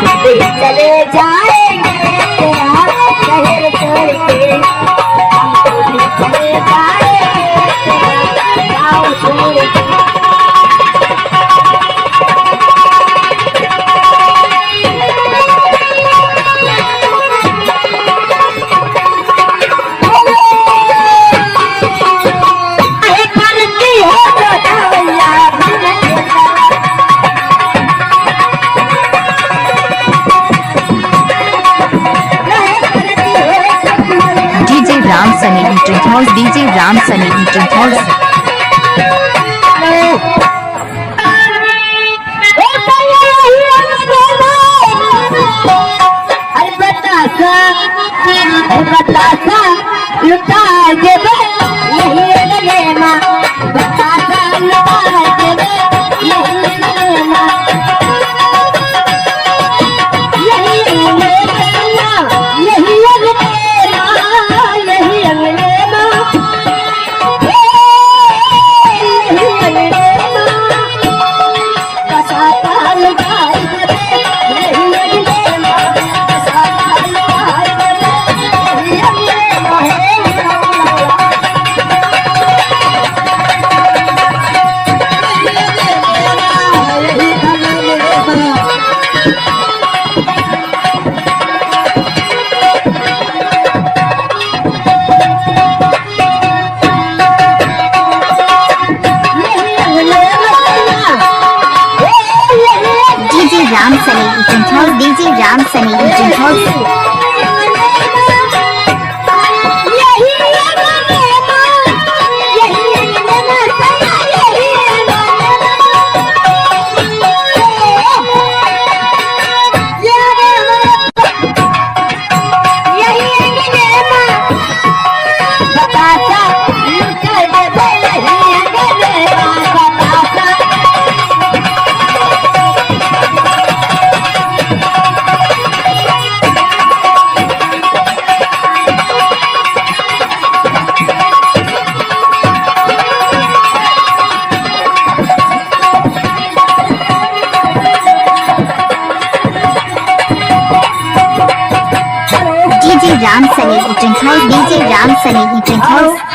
चले जाएंगे तेरा शहर छोड़ के, हमको भी चले जाएंगे तेरा गाँव छोड़ के। Ram Sunny Eating House, DJ Ram Sunny Eating House. बतासा लुटा देवे यही लगे माँ, बतासा लुटा देवे यही लगे माँ, यही लगे माँ, यही लगे माँ, यही लगे माँ, यही लगे माँ, बतासा लुटा देवे यही लगे माँ, बतासा लुटा देवे यही लगे माँ। DJ Ram Sunny Eating House, DJ Ram Sunny Eating House. DJ Ram Sunny Eating House, DJ Ram Sunny Eating House.